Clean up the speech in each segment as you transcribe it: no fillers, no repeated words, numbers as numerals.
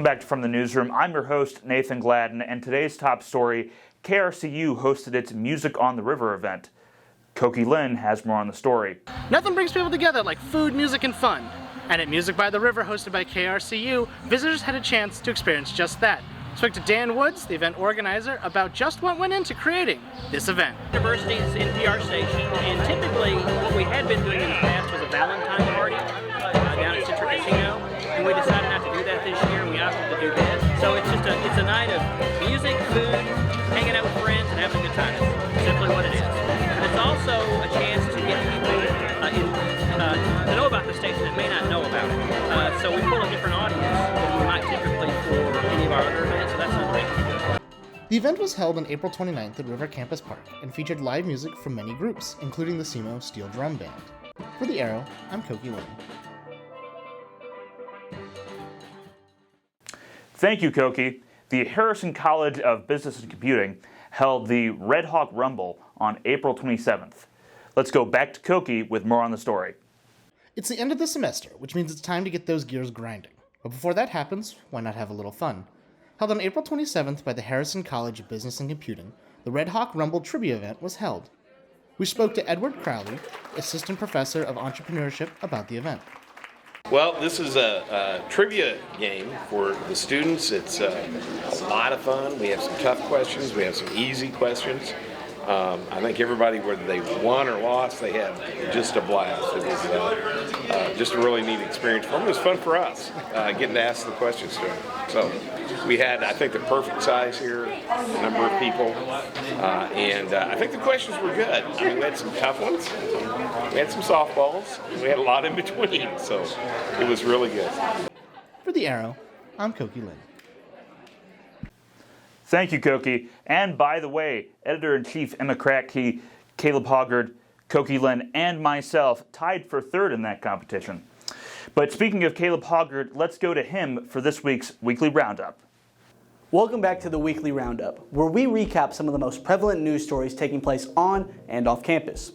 back to From the Newsroom. I'm your host, Nathan Gladden, and today's top story, KRCU hosted its Music on the River event. Koki Lynn has more on the story. Nothing brings people together like food, music, and fun. And at Music by the River, hosted by KRCU, visitors had a chance to experience just that. Spoke to Dan Woods, the event organizer, about just what went into creating this event. University's NPR station, and typically what we had been doing in the past was a Valentine's party down at Central Casino, and we decided not to do that this year, and we opted to do this. So it's a night of music, food, hanging out with friends, and having a good time. It's simply what it is. But it's also a chance to get people to know about the station that may not know about it. So we pull a different audience than we might typically for any of our other events, so that's another thing. The event was held on April 29th at River Campus Park and featured live music from many groups, including the SEMO Steel Drum Band. For The Arrow, I'm Koki Lynn. Thank you, Koki. The Harrison College of Business and Computing held the Red Hawk Rumble on April 27th. Let's go back to Koki with more on the story. It's the end of the semester, which means it's time to get those gears grinding. But before that happens, why not have a little fun? Held on April 27th by the Harrison College of Business and Computing, the Red Hawk Rumble trivia event was held. We spoke to Edward Crowley, Assistant Professor of Entrepreneurship, about the event. Well, this is a trivia game for the students. It's a lot of fun. We have some tough questions. We have some easy questions. I think everybody, whether they won or lost, they had just a blast. It was just a really neat experience for them. It was fun for us, getting to ask the questions to them. So we had, I think, the perfect size here, the number of people, and I think the questions were good. I mean, we had some tough ones, we had some softballs, we had a lot in between, so it was really good. For The Arrow, I'm Koki Lynn. Thank you, Koki. And by the way, Editor-in-Chief Emma Kratke, Caleb Hoggard, Koki Lynn, and myself tied for third in that competition. But speaking of Caleb Hoggard, let's go to him for this week's Weekly Roundup. Welcome back to the Weekly Roundup, where we recap some of the most prevalent news stories taking place on and off campus.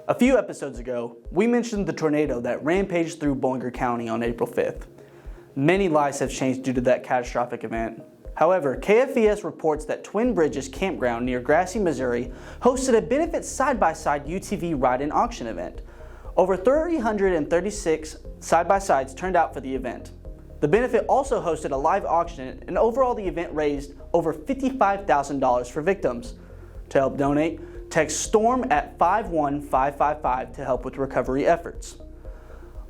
A few episodes ago, we mentioned the tornado that rampaged through Boinger County on April 5th. Many lives have changed due to that catastrophic event. However, KFES reports that Twin Bridges Campground near Grassy, Missouri hosted a benefit side-by-side UTV ride-in auction event. Over 336 side-by-sides turned out for the event. The benefit also hosted a live auction, and overall the event raised over $55,000 for victims. To help donate, text STORM at 51555 to help with recovery efforts.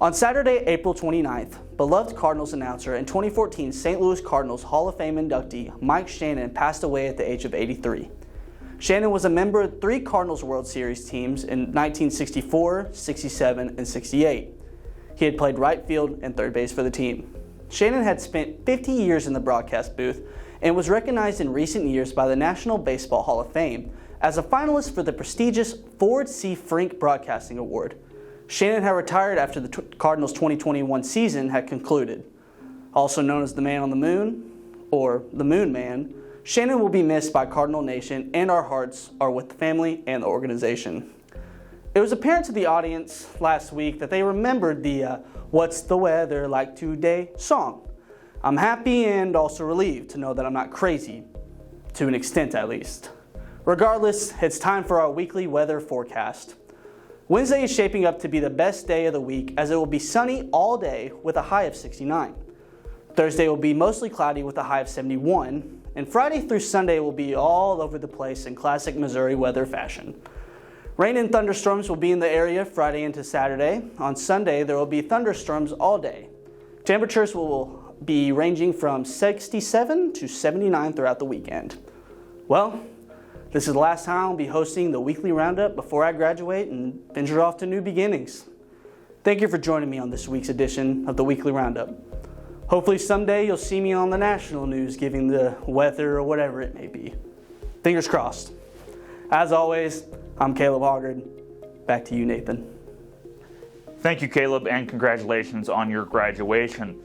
On Saturday, April 29th, beloved Cardinals announcer and 2014 St. Louis Cardinals Hall of Fame inductee Mike Shannon passed away at the age of 83. Shannon was a member of 3 Cardinals World Series teams in 1964, 67, and 68. He had played right field and third base for the team. Shannon had spent 50 years in the broadcast booth and was recognized in recent years by the National Baseball Hall of Fame as a finalist for the prestigious Ford C. Frank Broadcasting Award. Shannon had retired after the Cardinals' 2021 season had concluded. Also known as the Man on the Moon, or the Moon Man, Shannon will be missed by Cardinal Nation, and our hearts are with the family and the organization. It was apparent to the audience last week that they remembered the What's the Weather Like Today song. I'm happy and also relieved to know that I'm not crazy, to an extent at least. Regardless, it's time for our weekly weather forecast. Wednesday is shaping up to be the best day of the week as it will be sunny all day with a high of 69. Thursday will be mostly cloudy with a high of 71, and Friday through Sunday will be all over the place in classic Missouri weather fashion. Rain and thunderstorms will be in the area Friday into Saturday. On Sunday, there will be thunderstorms all day. Temperatures will be ranging from 67 to 79 throughout the weekend. Well, this is the last time I'll be hosting the Weekly Roundup before I graduate and venture off to new beginnings. Thank you for joining me on this week's edition of the Weekly Roundup. Hopefully someday you'll see me on the national news giving the weather or whatever it may be. Fingers crossed. As always, I'm Caleb Hoggard. Back to you, Nathan. Thank you, Caleb, and congratulations on your graduation.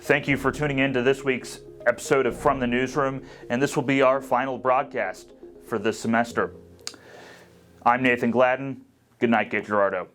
Thank you for tuning in to this week's episode of From the Newsroom, and this will be our final broadcast for this semester. I'm Nathan Gladden. Good night, Gerardo.